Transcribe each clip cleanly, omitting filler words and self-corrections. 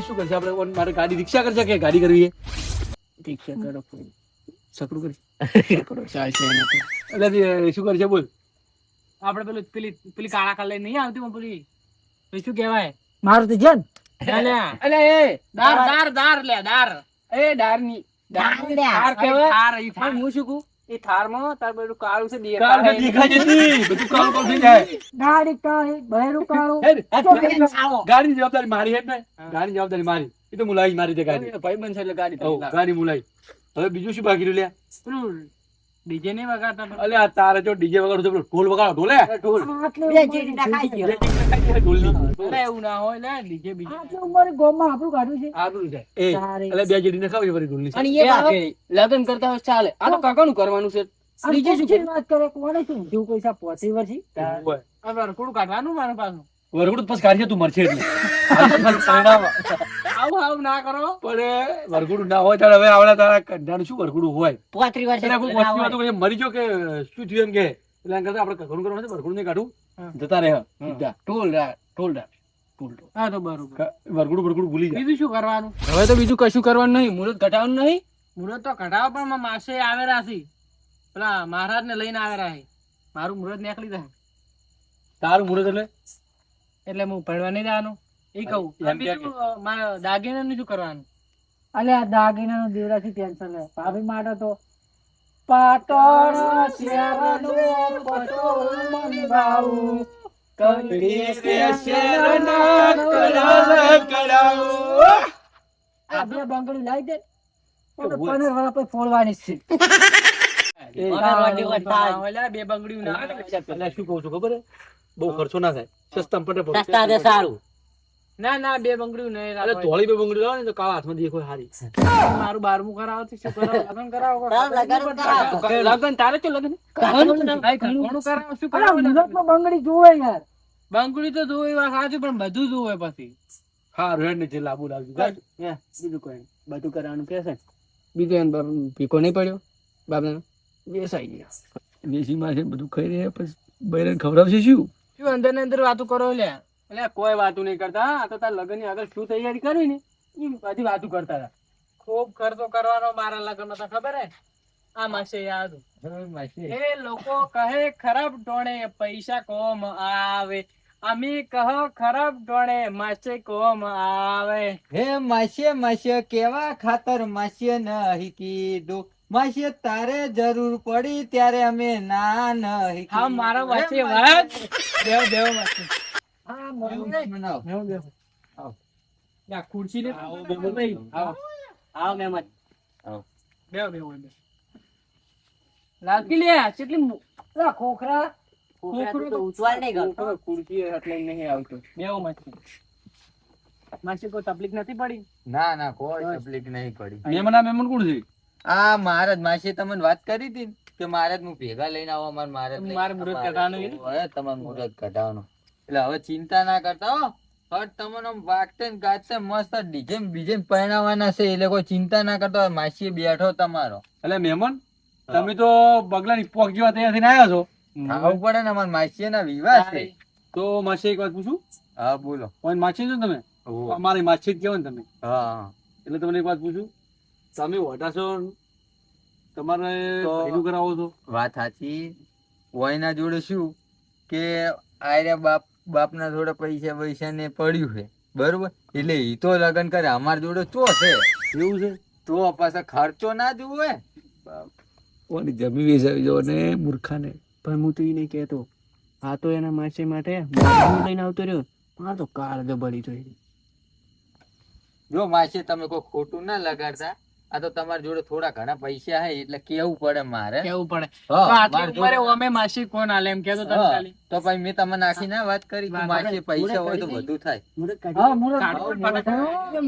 શું કરશે આપણે? મારે ગાડી રિક્ષા કરશે કે ગાડી કરવી રિક્ષા કરો સકડું કરી ચાલશે એટલે શું કરશે બોલ? આપડે પેલી કાળા કલર નહીં આવતી પેલી શું કેવાય મારું તો જન અલે એ દાર એ ડારની ડાર કહેવાય. થાર ઈ થાર. પણ હું શું કહું, એ થારમાં તાર બધું કાળું છે કાળું તો દેખાય જ નથી. બધું કાળું કાળું થઈ જાય. ગાડી કાળી બહેરું કાળું હેડ, આવો ગાડીની જવાબદારી મારી હેડ ને. ગાડીની જવાબદારી મારી. એ તો મુલાઈ મારી દે ગાડી. ભાઈ બનશે એટલે ગાડી હઉ, ગાડી મુલાઈ. હવે બીજું શું બાકી રહ્યું લ્યા? પેલું ડીજે નહીં વગાડતા તો. અલે આ તારે જો ડીજે વગાડું તો પેલો ઢોલ વગાડો ઢોલે આટલી બે જેડી નખાઈ ગયો ઢોલની. અરે એવું ના હોય લે ડીજે બીજે આટલી ઉંમરે ગોમાં આપણું કાઢ્યું છે આબરૂ જાય. એ તારે. અલે બે જેડી નખાવી વળી ઢોલની. અને એ લગન કરતા હોય ચાલે. આ તો કાકાનું કરવાનું છે. અને ડીજે શું કોણ વાત કરે કોને શું જીવ પૈસા પહોંચી વર્ષી હોય. આ વરઘોડું કાઢવાનું મારું પાછું. વરઘોડું પછી કાઢીએ તું મરશે એટલે. આ તો ખાલી પરિણામ. આવું ના કરો. પણ વરઘોડું ના હોય ત્યારે હવે આવડા તારા કન્યાનું શું વરઘોડું હોય? 35 વર્ષે એટલે કોઈ વસ્તી વાતો કરે, મરી ગયો કે શું થયું એમ કે એટલે એમ કરતા આપણે ઘણું કરવાનું છે, વરઘોડું નહીં કાઢું જતા રહે સીધા. ઢોલ હા તો બરોબર. વરઘોડું ભૂલી જાય. બીજું શું કરવાનું? હવે તો બીજું કશું કરવાનું નહીં. મુહૂર્ત ઘટાડવાનું નહીં. મુહૂર્ત તો ઘટાડો પણ મારા માસે આવેલા છે. પેલા મહારાજ ને લઈને આવેલા છે. મારું મુહૂર્ત નીકળી જાય તારું મુહૂર્ત એટલે હું ભણવા નહીં જવાનું એ કહું. એમ કે બીજું મારા દાગીનાનું શું કરવાનું? અલે આ દાગીનાનું દેવરાથી ટેન્શન લે ભાભી માટે તો પાટણ શહેરનું પટોળ મંગાવું આ બે બંગડી લાવી દે તો 15 વર્ષ પછી ફોડવાની જ છે ઓલા બે બંગડીયું ના આવે. એટલે શું કહું છું ખબર હે? બહુ ખર્ચો ના થાય, સસ્તા પડે. સારું ના બે બંગડીયું નહીં એટલે રાખવાની. ધોળી બે બંગડી લાવો ને તો કાળા હાથમાં દેખો હારી. મારું 12મું કરાવો તો શું કરાવો? લગ્ન કરાવો લગ્ન લગ્ન તારે તો લગ્ન ઘણું કરાવો શું અલા કરાવો? મુહૂર્તમાં બંગડી જોવે યાર બંગડી તો જોઈ વાત સાચી પણ બધું જોવે પછી. હા રેડ ને જે લાંબુ લાવજો. બીજું કોઈ નહીં. બધું કરવાનું કે છે બીજું એને પીકો નહીં પડ્યો બાપને બેસાઈ ગયા. વેચીમાં છે ને બધું ખાઈ રહ્યા પછી બૈરાને ખવડાવશે શું? શું અંદર ને અંદર વાતો કરો લે? એટલે કોઈ વાતું નહીં કરતા. આ તો તાર લગ્ન ની આગળ શું તૈયારી કરી ને એ બધી વાતું કરતા હતા. ખૂબ ખર્ચો કરવાનો મારા લગ્ન માં તો ખબર હે? આ માસે યાદ એ લોકો કહે ખરાબ ટોણે પૈસા કોમ આવે. અમે કહો ખરાબ ટોણે માસે કોમ આવે. હે માસે કેવા ખાતર માસે નહીં કીધું માસે તારે જરૂર પડી ત્યારે અમે ના નહીં હા મારો વાંચે વાત દેવ માસે. હા મમ્મી યા ખુરશી ને આવો મહેમાન બેવ લાગી લે કેટલી અલા ખોખરા ખોખરો તો ઉતવાલ નહીં ગયો. ખુરશી એટલે નહીં આવતો. બેવ માસી કોઈ તકલીફ નથી પડી? ના કોઈ તકલીફ નહીં પડી. મહેમાન કોણ છે? આ મહારાજ માસે તમને વાત કરી હતી ને કે મહારાજ હું ભેગા લઈને આવો મહારાજ મારે મુહૂર્ત કઢાવવાનું છે? હવે તમારે મુહૂર્ત કઢાવવાનું એટલે હવે ચિંતા ના કરતા હો. હવે તમને આમ વાગતે ને ગાજતે મસ્ત ડીજે બીજે પરણાવવાના છે એટલે કોઈ ચિંતા ના કરતા. માસી બેઠો તમારો એટલે મહેમાન તમે તો બગલાની પોક જેવા તૈયાર થઈને આવ્યા છો. ખાવું પડે ને અમારા માસી ના વિવાહ છે. તો માસી એક વાત પૂછું? હા બોલો. કોઈ માછી છો ને તમે? અમારી માછી જ કહેવાય ને તમે. હા એટલે તમને એક વાત પૂછું, તમે વટા છો તમારે તો ભાઈનું કરાવો છો? વાત સાચી. વયના જોડે શું કે આર્યા બાપના જોડે પૈસા ને પડ્યું છે બરોબર એટલે ઈ તો લગન કરે. અમાર જોડે ચો છે એવું છે? તો પાછા ખર્ચો ના જોવે. કોની જમી વેચાવી જો ને મૂર્ખાને. પણ હું તો એ નહીં કહેતો. આ તો એના માસી માટે હું લઈને આવતો રહ્યો. મારે તો કાર બળી જોઈ. જો માસી તમે કોઈ ખોટું ના લગાડતા. આ તો તમારી જોડે થોડા ઘણા પૈસા હે એટલે કેવું પડે મારે. કેવું પડે હા, આટલી મારે ઉંમરે જોડે- અમે માસી કોણ આલે એમ કહેતો તમે હા, ખાલી. તો પછી મેં તમને નાખી ના વાત કરી કે માસી પૈસા હોય તો બધું થાય. હા મુરત કાઢો પણ પાછા.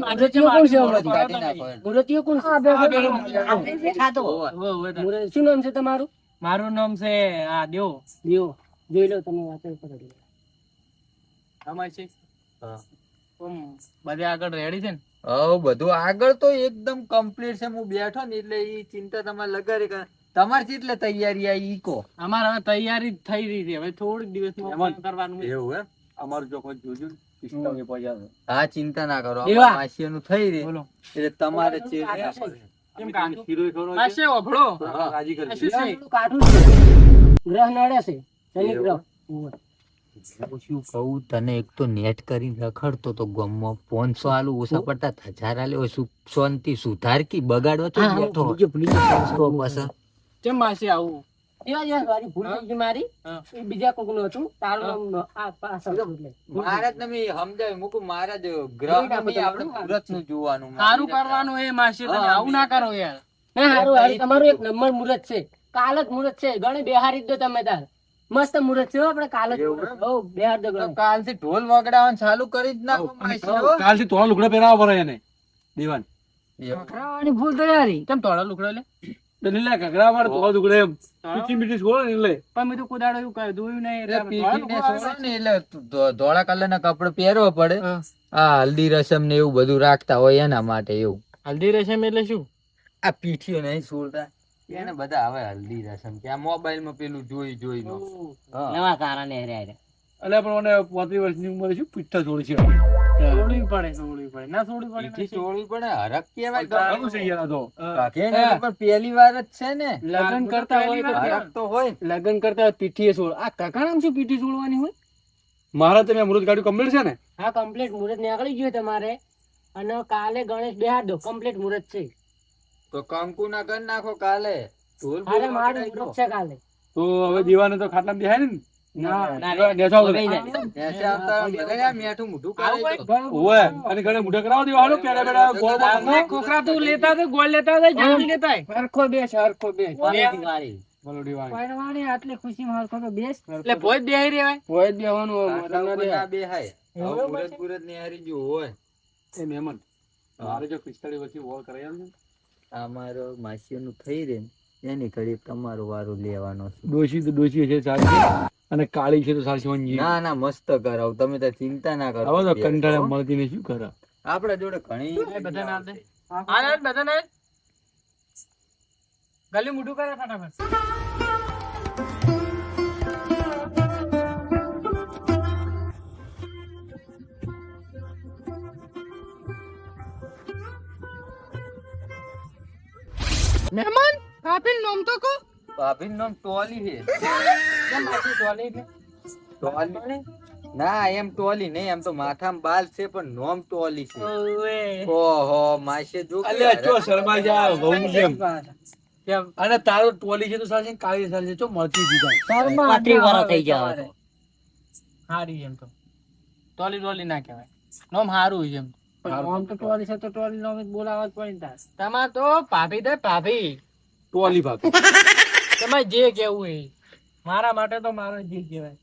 આજે કેવું કોણ છે મુરત કાઢી નાખો એમ. મુરતીયો કોણ છે? આ બે આપણે દેખાતો હોવે, હોવે તાર. મુરત શું નામ છે તમારું? મારું નામ છે આ દેવ. લ્યો જોઈ લો તમે વાંચો પર અમાર છે હા. બધે આગળ રેડી છે ને? હવ બધું આગળ તો એકદમ કમ્પ્લીટ છે. હું બેઠો ને એટલે ઈ ચિંતા તમારે લગાડી કે તમારી એટલે તૈયારી આ ઈ કો. અમારે હવે તૈયારી જ થઈ રહી છે. હવે થોડીક દિવસમાં એમાં કરવાનું છે. એવું એમ. અમારું જો કોઈ જોજો ને. પિસ્તાલીસ પચાસ. હા ચિંતા ના કરો દેવા. માસીનું થઈ રહે બોલો એટલે તમારે છે કેમ કાઢું? શીરોય ખવડાવજો. માસે ઓભળો હા, રાજી આ કરજો. શું છે? થોડું કાઠું છે. ગ્રહ નડે છે શનિ ગ્રહ. હું શું કહું તને એક તો નેટ કરીને રખડતો તો ગમમાં 500 આલુ ઓછા પડતા 1000 આલે હોય શાંતિ સુધાર કી બગાડવા તો હા, બેઠો ભૂલી ગયો. તો પછી કેમ માસે આવું એવા જેવા વારી ભૂલ થઈ ગઈ મારી. હા. એ બીજા કોકનું હતું. તારું નામ આ પાછળ એટલે. મારે જ તમે સમજાય મૂકું મારે જ ગ્રહ જોઈ નાખો નહીં આપણે તમારું. મુહૂર્ત નું જોવાનું સારું કરવાનું એ માસે તમે હા, આવું ના કરો યાર ના, હારું, હારું, તમારું એક નંબર મુહૂર્ત છે. કાલ જ મુહૂર્ત છે. ગણે બેહારી જ દો તમે તાર. મસ્ત મુહૂર્ત છે હો, આપણે કાલ જ એવું મુહૂર્ત. બહુ બેહાર દો તો ગણે. કાલથી ઢોલ વગડાવવાનું ચાલુ કરી જ નાખો માસી હો. કાલથી તોલા લુગડા પહેરાવવા પડે એને દેવાન. ખરાવાની ભૂલ તો યારી. કેમ થોડા લુકડો લે તો નીલે ઘઘરા મારે તોલા લુગડા એમ પીઠી મીઠી છોડો ને એટલે. પણ મેં તો કુદાડો એવું કહ્યું દોયું નહીં એટલે એટલે આપણે પીઠીને થોડા સોડો ને એટલે ધોળા કલર ના કપડે પહેરવા પડે હા. આ હલ્દી રસમ ને એવું બધું રાખતા હોય એના માટે એવું હલ્દી રસમ એટલે શું આ પીઠીઓ નહીં છોડતા એને બધા હવે હલ્દી રસમ કે આ મોબાઈલ માં પેલું જોઈ નો નવા કારણે હેર્યા હેર્યા. એટલે પણ મને 35 વર્ષની ઉંમરે શું પીઠા જોડી છે. છોડવી પડે ના છોડવી પડે પીઠી ચોળવી પડે હરક કેવાય ઘણું છે યાર આ તો. કાકે ને પણ પહેલી વાર જ છે ને લગ્ન કરતા હોય તો હરક તો હોય લગ્ન કરતા હોય પીઠીએ છોડ આ કાકાણામ શું પીઠી છોડવાની હોય મારા તમે અમૃત ગાડી કમ્પ્લીટ છે ને. હા, કમ્પ્લીટ મુહૂર્ત નીકળી ગયું તમારે. અને કાલે ગણેશ બેહાર દો. કમ્પ્લીટ મુહૂર્ત છે. તો કંકુ ના કર નાખો કાલે ઢોલ બોલ અરે મારું વગાડી દો. મુહૂર્ત છે કાલે. તો હવે દીવાને તો ખાટલામાં બેહાય ને. ના, નેસાવ તો. બેહી જાય. નેસે આવતા બધા યાર મેઠું મોઢું આવું કરાવી હોય? દો. ઓવે અને ઘરે મુઢે કરાવો દેવા હાલો પેડા પેડા ગોળ બાળ આપણે કોકરા તું લેતા તો ગોળ લેતા હતા જાણી લેતા હોય. હરખો બેસ, હરખો બેસ. કોલેથી વાળી. બોલો દીવાને. પરવાણી આટલી ખુશીમાં હરખો તો બેસ. એટલે ભોજ બેહી રહેવાય હોય જ બેહવાનું હોય, આટલા મોઢા ના ઉપર બેહાય. ના બેહાય. એવું આવું બને? મુરત બુરત ની હારી જો હોય એ મહેમાન મારે જો 45 વર્ષથી વોલ કરાયા છે. અમારો માસીનું થઈ રે ને એની ઘડી તમારો વારો લેવાનો છે ડોશી તો ડોશી છે સારી અને કાળી છે તો સારી વંજી. ના ના મસ્ત કરાવ તમે તો ચિંતા ના કરો હવે તો કંટાળે મળતી ને શું કરે. આપડા જોડે ઘણી બધાને આપ દે. આ બધાને ગલી મોઢું કરે ફટાફટ મહેમાન કાપીન નોમ તો કો ભાભીનું નામ ટોલી છે કેમ માસી ટોલી એટલે ટોલી ના એમ ટોલી નહીં એમ તો માથામાં બાલ છે પણ નોમ ટોલી છે ઓવે ઓહો માસે જો કે અલ્યા ચો શરમાઈ જા વહુ જેમ. કેમ અને તારો ટોલી છે તો સારી છે, કાળી સારી છે ચો મળતી જ જાય. શરમા પાટલી વાળા થઈ જાવ જાવ. હારી એમ તો ટોલી ના કહેવાય નોમ હારું છે એમ આમ તો ટોલી છે તો ટોલી નો બોલાવા જ પડે ને તાર. તમાર તો ભાભી દે ભાભી ટોલી ભાભી. તમારે જે કેવું એ મારા માટે તો મારો જે કહેવાય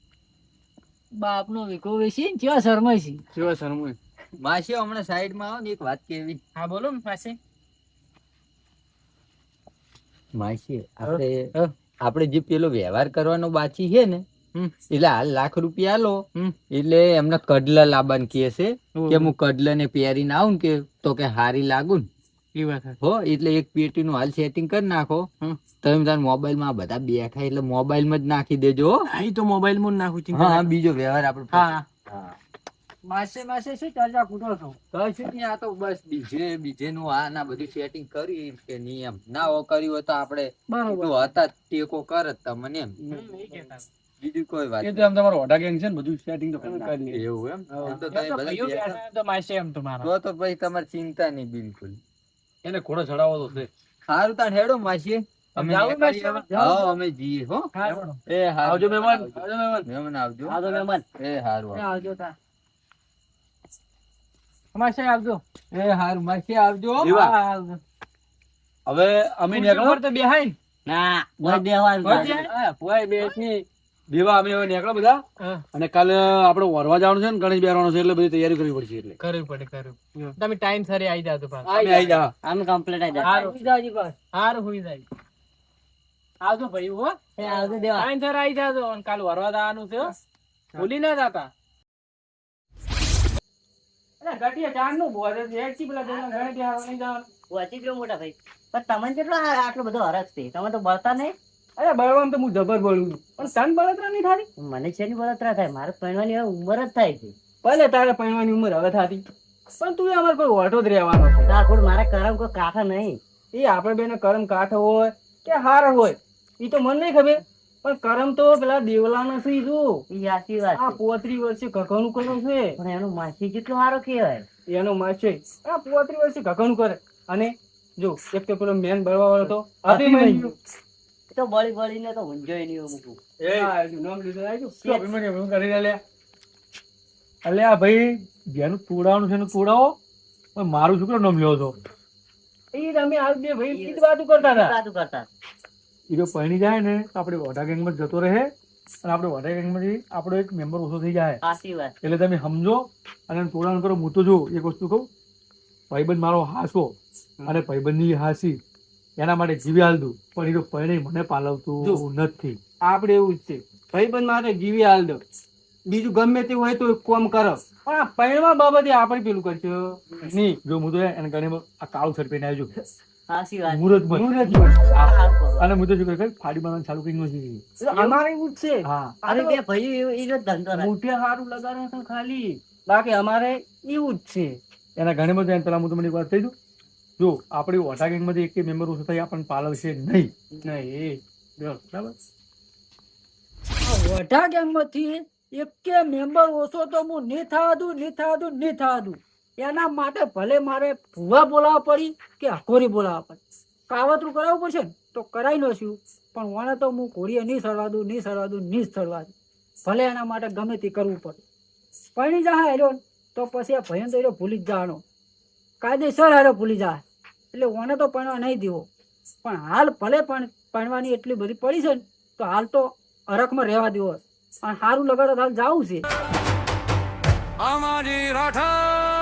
બાપ નો વિકો વેસી ને કેવા શરમાય છે. કેવા શરમાય. માસી હમણાં સાઈડ માં આવો ને એક વાત કેવી હા બોલો ને માસી માસી આપણે જે પેલો વ્યવહાર કરવાનો બાકી છે ને એટલે હાલ લાખ રૂપિયા આલો એટલે એમને કડલા લાવવાનું કહે છે કે હું કડલા ને પહેરીને આવું ને કે તો કે હારી લાગુ ને એ વાત હો એટલે એક પેટી નું હાલ સેટિંગ કરી નાખો તમે તાર મોબાઈલ માં બધા બેઠા એટલે મોબાઈલ માં જ નાખી દેજો હો. હા તો મોબાઈલ માં નાખું હા બીજો વ્યવહાર આપણે હા માસે માસે શું ચર્ચા કૂટો છો? કશું નહીં આ તો બસ બીજે નું આ ના બધું સેટિંગ કરી કે નિયમ ના હો કર્યું હોય તો આપણે બરોબર. તો હતા જ ટેકો કરત તમને એમ બીજું કોઈ વાત એ તો આમ તમારો ઓઢા ગેંગ છે ને બધું સેટિંગ તો કરી નહીં. લે. એવું એમ એમ તો તમે બધા બેઠા. તો માસી એમ તો મારા તો પછી તમારે ચિંતા નહીં બિલકુલ એને ઘોડો ચડાવવો તો છે. સારું તાણ હેડો માસી અમે જાવું નીકળીએ માસી? હવે. હા અમે જઈએ હો એ હારું. આવજો મહેમાન. આવજો મહેમાન. મહેમાન આવજો આવજો મહેમાન. એ હારું આવજો તાર. માસી આવજો એ હારું માસી આવજો દીવા. હા, આવજો. હવે અમે નીકળો ઉપર તો બેહાય ને. ના કોઈ બેહવાનું કોઈ નથી. બેહાય? હા, કોઈ બેસની. દેવા અમે હવે નીકળો બધા હા, અને કાલે આપણે વરવા જવાનું છે ને ગણેશ બેરવાનું છે એટલે બધી તૈયારી કરવી પડશે એટલે કરવું પડે કરવું તમે ટાઈમ સરે આવી જાજો પાછા. અમે આવી જા. આમ કમ્પ્લીટ આવી જાય. હારું. આવી જાઓ જી બસ. હારું હુઈ જાય આવજો ભાઈ હો એ આવજો દેવા. ટાઈમ સરે આવી જાજો અને કાલ વરવા જવાનું છે હો. ભૂલી ના જાતા અરે ગટિયા ચાર નું બોલે છે એક ચી પેલા જણા ઘરે ત્યાં નહીં જવાનું. વાંચી ગયો મોટા ભાઈ. પણ તમને કેટલો આટલો બધો હરખ છે? તમે તો બળતા નહીં. અરે બળવામ તો હું જબર બોલું છું પણ તન બળતરા નહીં થાતી. મને શેની બળતરા થાય? મારે પહેરવાની હવે ઉંમર જ થાય છે. ભલે તારે પરણવાની ઉંમર હવે થાતી પણ તું અમારે કોઈ ઓટો જ રહેવાનો છે. ઠાકોર મારા કરમ કોઈ કાકા નહીં. એ આપણે બેને કરમ કાઠો હોય કે હાર હોય એ તો મને નહીં ખબર, પણ કરમ તો પેલા દેવલાનો છે. ઈ જો ઈ સાચી વાત આ છે. 35 વર્ષે કકણું કર્યું છે. પણ એનો માસી કેટલો સારો કહેવાય. એનો માસ છે આ 35 વર્ષે કકણું કરે. અને જો એક તો પેલો મેન બળવા વાળો તો અભિમન્યુ. એ તો બળી બળીને તો ઊંઝોય નહીં મૂકું. હા, એનું નામ લીધું આયુ. શું અભિમન્યુ એવું કરી રહ્યા? અલ્યા ભાઈ જેનું તોડાવાનું છે એનું તોડાવો, પણ મારું શું નામ લ્યો છો? એ તમે હાલ બે ભાઈ કીધી વાતું કરતા હતા. વાતું કરતા. એ જો પરણી જાય ને તો આપણે વોટા ગેંગમાં જતો રહે અને આપણે વોટા ગેંગમાંથી આપણો એક મેમ્બર ઓછો થઈ જાય. સાચી વાત. એટલે તમે સમજો અને એનું તોડાણ કરો. હું તો જો એક વસ્તુ કહું, ભાઈબંધ મારો હાસો અને ભાઈબંધની હાસી એના માટે જીવી હાલ દઉં, પણ એ તો પરણી મને પાલવતું નથી. આપણે એવું જ છે, ભાઈબંધ માટે જીવી હાલ દો, બીજું ગમે તે હોય તો કોમ કરો, પણ આ પરણવા બાબતે આપણે પેલું કરશો નહીં. જો હું તો એને ગણે આ કાળું શર્ટ પહેરી આવજો સાચી વાત. મુહૂર્તમાં. સારું કરો. અને હું તો શું કરું, ફાડી મારવાનું ચાલુ કરી નથી. અમારે એવું જ છે. હા, અરે બે ભાઈઓ એનો જ ધંધો રાખે. મોઢે હારું લગાડે છે ખાલી, બાકી અમારે એવું જ છે. એના ઘણી બધા પેલા હું તમને એક વાત કહી દઉં, જો આપણી વોટા ગેંગ માંથી એક મેમ્બર ઓછો થાય આપણને પાલવશે નહીં. નહીં બરાબર. વઢા ગેંગમાંથી એકે મેમ્બર ઓછો તો હું નહીં થવા દઉં. એના માટે ભલે મારે ભૂવા બોલાવવા પડી કે હકોરી બોલાવવા પડી, કાવતરું કરાવવું પડશે ને તો કરાવી નશું, પણ વાણે તો હું ઘોડીએ નહીં સડવા દઉં. ભલે એના માટે ગમે તે કરવું પડે. પરણી જાય હેરો તો પછી આ ભયન તો હેરો ભૂલી જ જવાનો, કાયદેસર હેરો ભૂલી જાય. એટલે વાણે તો પરણવા નહીં દેવો, પણ હાલ ભલે પણ પરણવાની એટલી બધી પડી છે ને તો હાલ તો અરખમાં રહેવા દેવો. અને સારું લગાડો હાલ જાવું છે. અમારી રાઠા